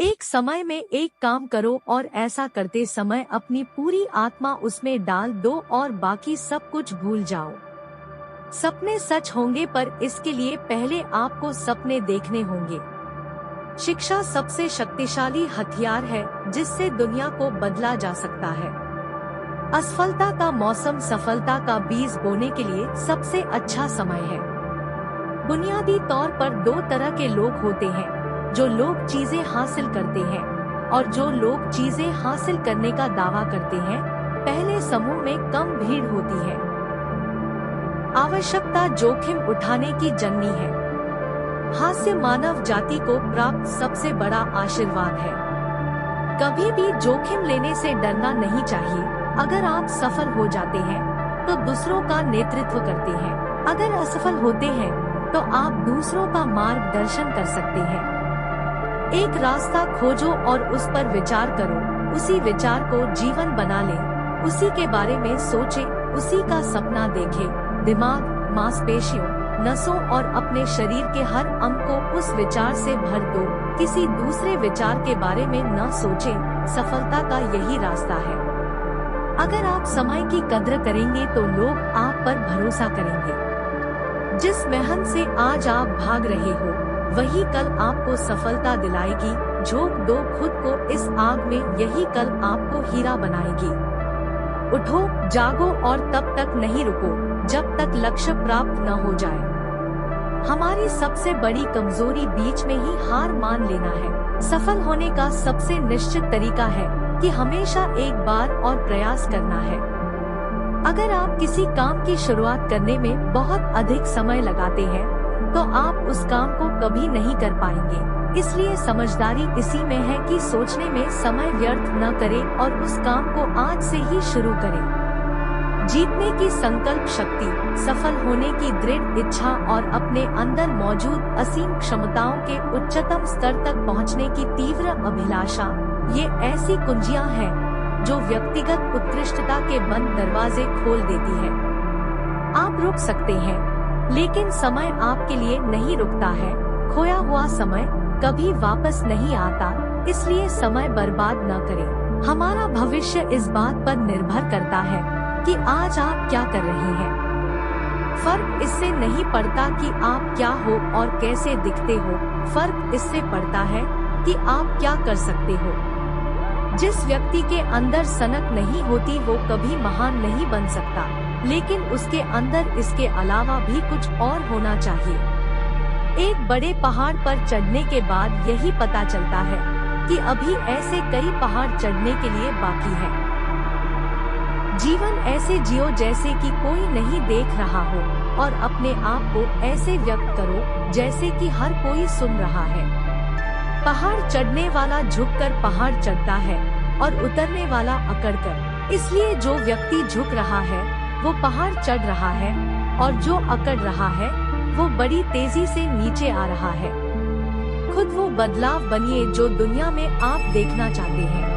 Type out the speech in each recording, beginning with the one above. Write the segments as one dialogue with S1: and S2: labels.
S1: एक समय में एक काम करो और ऐसा करते समय अपनी पूरी आत्मा उसमें डाल दो और बाकी सब कुछ भूल जाओ। सपने सच होंगे पर इसके लिए पहले आपको सपने देखने होंगे। शिक्षा सबसे शक्तिशाली हथियार है जिससे दुनिया को बदला जा सकता है। असफलता का मौसम सफलता का बीज बोने के लिए सबसे अच्छा समय है। बुनियादी तौर पर दो तरह के लोग होते हैं, जो लोग चीजें हासिल करते हैं और जो लोग चीजें हासिल करने का दावा करते हैं। पहले समूह में कम भीड़ होती है। आवश्यकता जोखिम उठाने की जननी है। हास्य मानव जाति को प्राप्त सबसे बड़ा आशीर्वाद है। कभी भी जोखिम लेने से डरना नहीं चाहिए। अगर आप सफल हो जाते हैं तो दूसरों का नेतृत्व करते हैं, अगर असफल होते हैं तो आप दूसरों का मार्गदर्शन कर सकते हैं। एक रास्ता खोजो और उस पर विचार करो, उसी विचार को जीवन बना ले, उसी के बारे में सोचे, उसी का सपना देखे। दिमाग, मांसपेशियों, नसों और अपने शरीर के हर अंग को उस विचार से भर दो। किसी दूसरे विचार के बारे में न सोचें। सफलता का यही रास्ता है। अगर आप समय की कद्र करेंगे तो लोग आप पर भरोसा करेंगे। जिस मेहनत से आज आप भाग रहे हो वही कल आपको सफलता दिलाएगी। झोंक दो खुद को इस आग में, यही कल आपको हीरा बनाएगी। उठो, जागो और तब तक नहीं रुको जब तक लक्ष्य प्राप्त न हो जाए। हमारी सबसे बड़ी कमजोरी बीच में ही हार मान लेना है। सफल होने का सबसे निश्चित तरीका है कि हमेशा एक बार और प्रयास करना है। अगर आप किसी काम की शुरुआत करने में बहुत अधिक समय लगाते हैं तो आप उस काम को कभी नहीं कर पाएंगे। इसलिए समझदारी इसी में है कि सोचने में समय व्यर्थ न करें और उस काम को आज से ही शुरू करें। जीतने की संकल्प शक्ति, सफल होने की दृढ़ इच्छा और अपने अंदर मौजूद असीम क्षमताओं के उच्चतम स्तर तक पहुंचने की तीव्र अभिलाषा, ये ऐसी कुंजियां हैं जो व्यक्तिगत उत्कृष्टता के बंद दरवाजे खोल देती है। आप रुक सकते हैं, लेकिन समय आपके लिए नहीं रुकता है। खोया हुआ समय कभी वापस नहीं आता, इसलिए समय बर्बाद न करें। हमारा भविष्य इस बात पर निर्भर करता है कि आज आप क्या कर रहे हैं। फर्क इससे नहीं पड़ता कि आप क्या हो और कैसे दिखते हो, फर्क इससे पड़ता है कि आप क्या कर सकते हो। जिस व्यक्ति के अंदर सनक नहीं होती वो कभी महान नहीं बन सकता, लेकिन उसके अंदर इसके अलावा भी कुछ और होना चाहिए। एक बड़े पहाड़ पर चढ़ने के बाद यही पता चलता है कि अभी ऐसे कई पहाड़ चढ़ने के लिए बाकी है। जीवन ऐसे जियो जैसे कि कोई नहीं देख रहा हो और अपने आप को ऐसे व्यक्त करो जैसे कि हर कोई सुन रहा है। पहाड़ चढ़ने वाला झुककर पहाड़ चढ़ता है और उतरने वाला अकड़कर। इसलिए जो व्यक्ति झुक रहा है वो पहाड़ चढ़ रहा है और जो अकड़ रहा है वो बड़ी तेजी से नीचे आ रहा है। खुद वो बदलाव बनिए जो दुनिया में आप देखना चाहते हैं।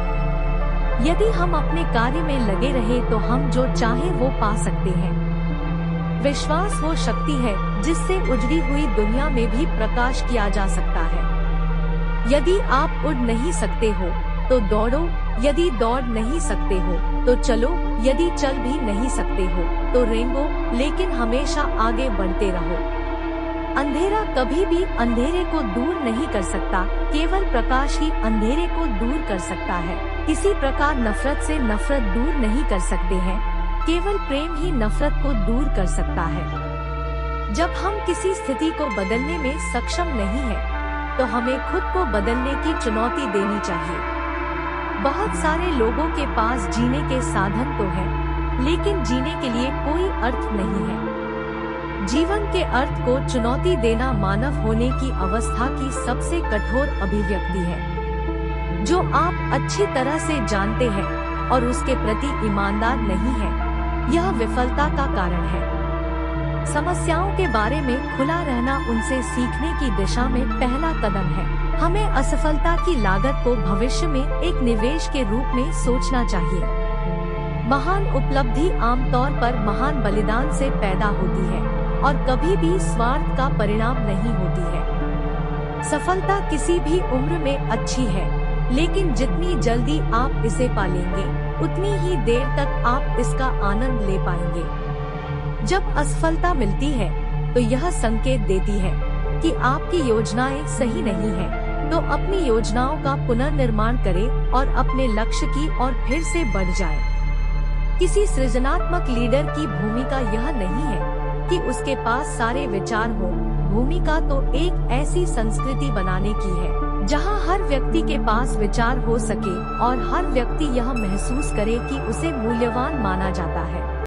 S1: यदि हम अपने कार्य में लगे रहे तो हम जो चाहे वो पा सकते हैं। विश्वास वो शक्ति है जिससे उजड़ी हुई दुनिया में भी प्रकाश किया जा सकता है। यदि आप उड़ नहीं सकते हो तो दौड़ो, यदि दौड़ नहीं सकते हो तो चलो, यदि चल भी नहीं सकते हो तो रेंगो, लेकिन हमेशा आगे बढ़ते रहो। अंधेरा कभी भी अंधेरे को दूर नहीं कर सकता, केवल प्रकाश ही अंधेरे को दूर कर सकता है। इसी प्रकार नफरत से नफरत दूर नहीं कर सकते हैं, केवल प्रेम ही नफरत को दूर कर सकता है। जब हम किसी स्थिति को बदलने में सक्षम नहीं हैं, तो हमें खुद को बदलने की चुनौती देनी चाहिए। बहुत सारे लोगों के पास जीने के साधन तो हैं, लेकिन जीने के लिए कोई अर्थ नहीं है। जीवन के अर्थ को चुनौती देना मानव होने की अवस्था की सबसे कठोर अभिव्यक्ति है। जो आप अच्छी तरह से जानते हैं और उसके प्रति ईमानदार नहीं हैं, यह विफलता का कारण है। समस्याओं के बारे में खुला रहना उनसे सीखने की दिशा में पहला कदम है। हमें असफलता की लागत को भविष्य में एक निवेश के रूप में सोचना चाहिए। महान उपलब्धि आमतौर पर महान बलिदान से पैदा होती है और कभी भी स्वार्थ का परिणाम नहीं होती है। सफलता किसी भी उम्र में अच्छी है, लेकिन जितनी जल्दी आप इसे पालेंगे, उतनी ही देर तक आप इसका आनंद ले पाएंगे। जब असफलता मिलती है, तो यह संकेत देती है कि आपकी योजनाएं सही नहीं है। तो अपनी योजनाओं का पुनर्निर्माण करें और अपने लक्ष्य की ओर फिर से बढ़ जाएं। किसी सृजनात्मक लीडर की भूमिका यह नहीं है कि उसके पास सारे विचार हो। भूमिका तो एक ऐसी संस्कृति बनाने की है जहां हर व्यक्ति के पास विचार हो सके और हर व्यक्ति यह महसूस करे कि उसे मूल्यवान माना जाता है।